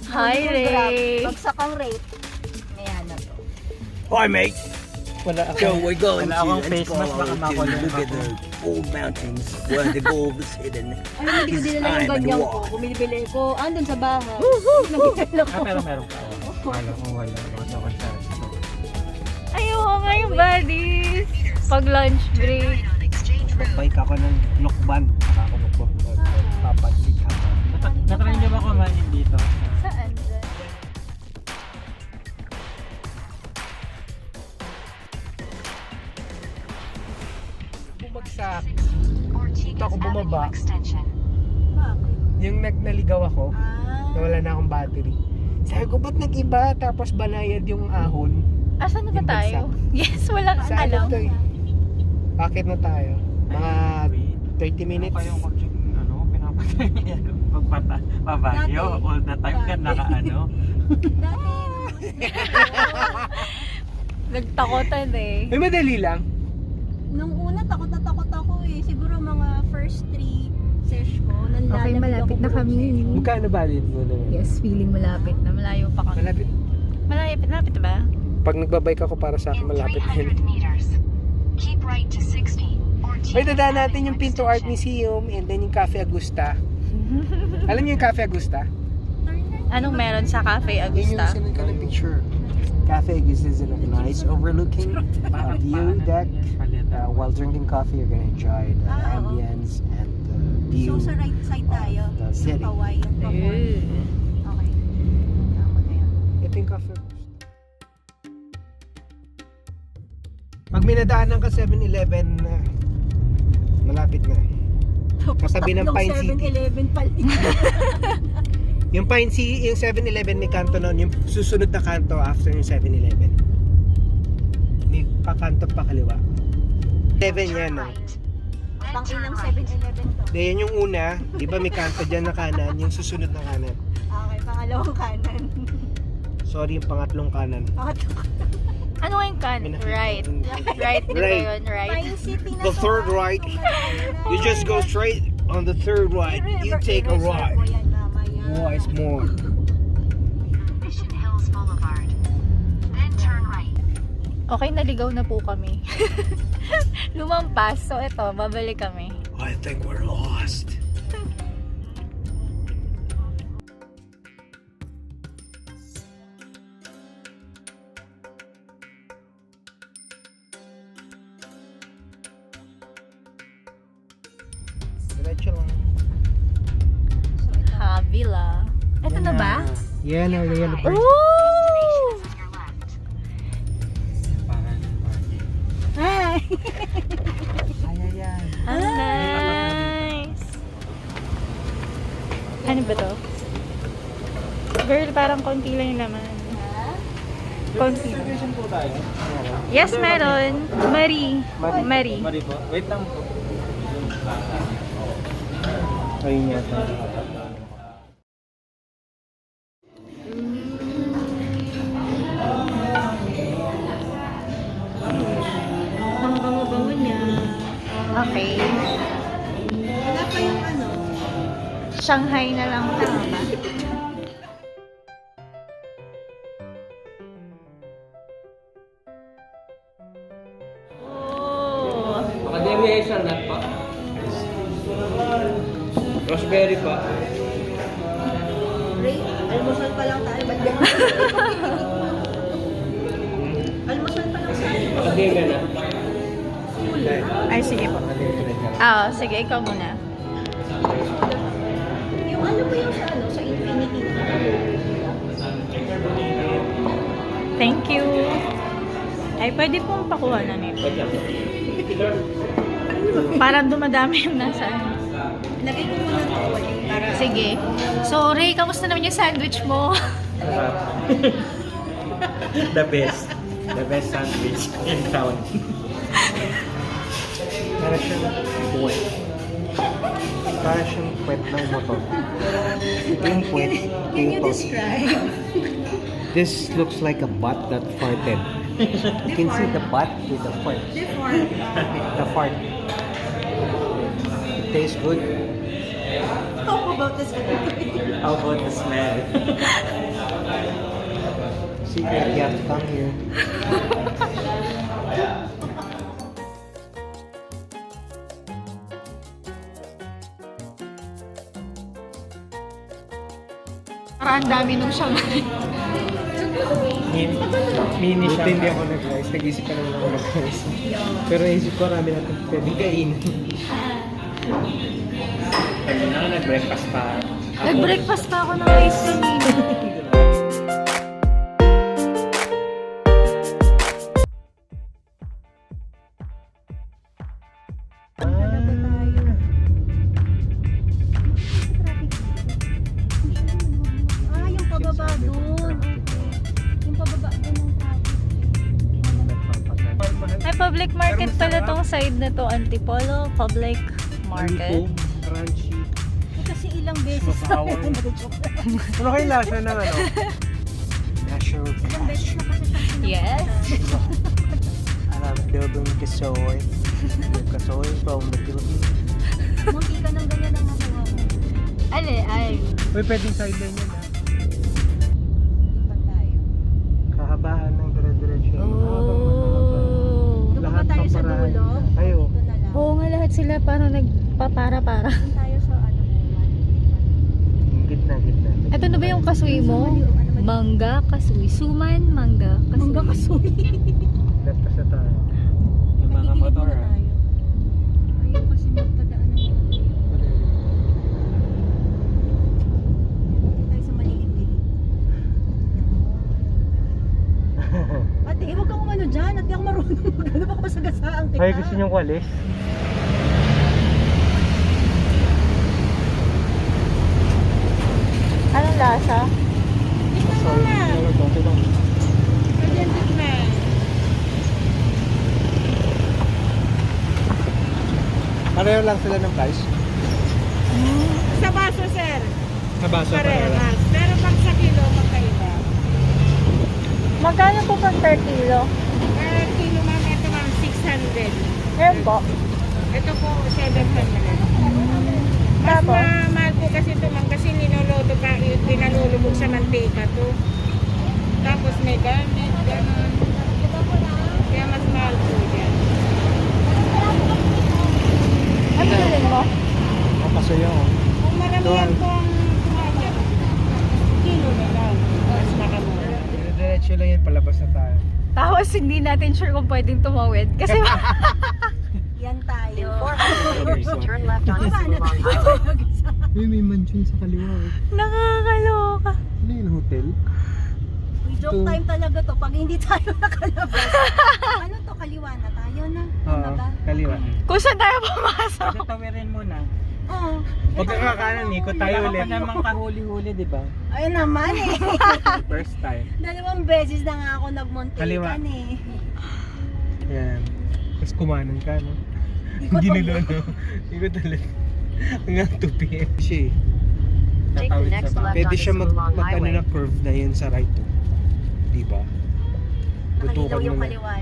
Hi, Ray. Bagsak ang rate. Ayan na to. Hi, mate. Wala ako. So we're going Wala akong to face mask, baka Antipolo to makulong look at ako. the old mountains where the gold is hidden. Ay, hindi ko dinala yung ganyan ko. Bumibili ko. Andun sa bahay. Nagkikala ko. Pero meron ka. Wala ko wala. Wala ko sa Ayoko nga yung buddies. Pag lunch break. Bike ako ng lokban. Nakakalukbang ko. Papagsik ako. Natry niyo ba kumain dito? Saan? Bumagsak. Dito ako bumaba. Bakit? Yung naligaw ako, nawala na akong battery. Sabi ko, ba't nag-iba? Tapos banayad yung ahon. Asan na ba Yung tayo? Yes, walang Sa ano alam. to eh? Bakit na tayo? Mga 30 minutes? Ano pa yung kotse ano, pinapatay niya pabagyo, all the time ka naka-ano. Nagtakotan eh. May madali lang. Nung una, takot na takot ako eh. Siguro mga first 3 sesh ko. Okay, malapit na kami. Magkano valid mo naman? Yes, feeling malapit na. Malayo pa kami. Malapit. Malapit na ba? Pag nagbabike ako para sa akin, malapit na yun. Keep right to 60 or May dadaan natin yung Pinto Art Museum and then yung Cafe Augusta. Alam niyo yung Cafe Augusta? Anong meron sa Cafe Yun yung Augusta? sinunod ko ng picture. Cafe Augusta is a nice overlooking view deck. While drinking coffee, you're gonna enjoy the ambience and the view So, sa right side tayo. of the city. Kaway yung kapon. Okay. Tama na yan. Ito yung Cafe Augusta. Pag minadaanan ka 7-Eleven, malapit na. Katabi ng Pine City. 7-Eleven pala. Yung Pine City, yung 7-Eleven may kanto nun, yung susunod na kanto after yung 7-Eleven. May pakanto pa kaliwa. 7 yan, no? Pang-ilang 7-Eleven to. De, yan yung una, di ba may kanto dyan na kanan, yung susunod na kanan. Okay, pangalawang kanan. Sorry, yung pangatlong kanan. Ano nga yung kanan? Right. Right, di ba Right. yun? Right. Pine City na The to, third ah. right. You just go straight on the third right. You take a right. Oh, it's more. Mission Hills Boulevard. Then turn right. Okay, naligaw na po kami. Lumampas. So, eto, babalik kami. I think we're lost. Diretso lang. Havila. Eto na ba? Yan na, yellow bird. Ooh! To your left. Parang parking. Hi! Ayan. Ah, nice! Ano ba to? Girl, parang konti lang yung laman. Konti lang. Subdivision po tayo. Yes, meron. Marie. Marie. Mari po. Wait lang po. Ayun yata. Ang bango-bango niya. Okay. Wala pa yung ano. Shanghai na lang. Tama ba? Oh! Academia isang nut pa. Raspberry pa. Ray, almusal pa lang tayo. Ba't almusal pa lang tayo. Academia na. Ay, sige po. Ah, sige, ikaw muna. Yung ano po yung sa ano, sa Infinity. Thank you. Ay, pwede pong pakuha na nito. Parang dumadami yung nasa ano. Lagay ko muna to. Para Sige. So, Ray, kamusta naman yung sandwich mo? The best. The best sandwich in town. Para siyang puwet. Para siyang puwet ng motor. Ito yung puwet. Can you describe? This looks like a butt that farted. You can see the butt with the fart. Before. The fart. It tastes good. How about this? How about the smell? Secret, you have to come here. Parang ang dami nung siya. Mini siya. Buti hindi ako nag-rice. Nag-isip ka naman ako nag-rice. Pero naisip ko marami natin pwedeng kainin. Kanina nag-breakfast pa. Nag-breakfast pa ako ng rice kanina. Yung pababa doon. Yung pababa doon ng traffic. Ay, public market pala tong side na to. Antipolo Public Market. Crunchy. Kasi ilang beses na Ano kayo lasa ng ano? Natural ilang beses na kasi sa Yes. Alam, dobong kasoy. Yung kasoy from the Philippines. Munti ka ng ganyan ang makuha mo. Ay. Uy, pwedeng sideline yun ah. Lipat tayo. Kahabaan ng dire-diretso. Oh. Doon ba tayo sa dulo? Ayo. Dito na lang. Oo nga, lahat sila parang nagpapara-para. Doon tayo sa ano mo. Gitna. Ito na ba yung kasuy mo? Mangga kasuy. Suman, mangga kasuy. Mangga kasuy. Left pa sa tayo. Yung mga motor ah. Ayaw kasi magpadaan ng mga tayo sa maliit-liit. Ate, huwag kang umano dyan. Ate, ako marunong magano baka masagasaan kita. Ay, gusto niyong kwalis? Anong lasa? Sorry. Ano to? Ito lang. Pareho lang sila ng price? Sa baso, sir. Sa baso Parehas. Pero pag sa kilo, magkaiba. Magkano po pag per kilo? Per kilo, ma'am, ito ma'am, 600. Meron po. Ito po, 700. Mas Tapos? mahal po kasi ito, ma'am, kasi ninolodo ka, pinalulubog sa mantika to. Tapos may gamit, gano'n. Kaya mas mahal po yan. Ano bilhin mo? Kapasuyo. Kung maramihan Doon. po ang kumanya, kilo na lang. Mas makamura. Diretso lang yan, palabas na tayo. Tapos hindi natin sure kung pwedeng tumawid. Kasi Yan tayo. Turn left on Sumulong Highway. Uy, may mansion sa kaliwa. nakakaloka. Ano yun, hotel? We joke time talaga to pag hindi tayo nakalabas. Ano to, kaliwa na tayo na? Ano ba? Kaliwa. Kung saan tayo pumasok? Tatawirin mo na. Oo. Huwag kang kakanan, ikot tayo Wala ka ulit. pa namang kahuli-huli, di ba? Ayun naman eh. First time. 2 beses na nga ako nagmuntikan Kaliwa. eh. Yan. Tapos kumanan ka, no? Ikot Ginulo, ulit. no? Ikot ulit. Hanggang 2 p.m. siya eh. Take the Tatawid next sa left Pwede on siya Sumulong mag ano Highway. na curve na yun sa right to. Diba? Nakalilaw yung mo na. kaliwa.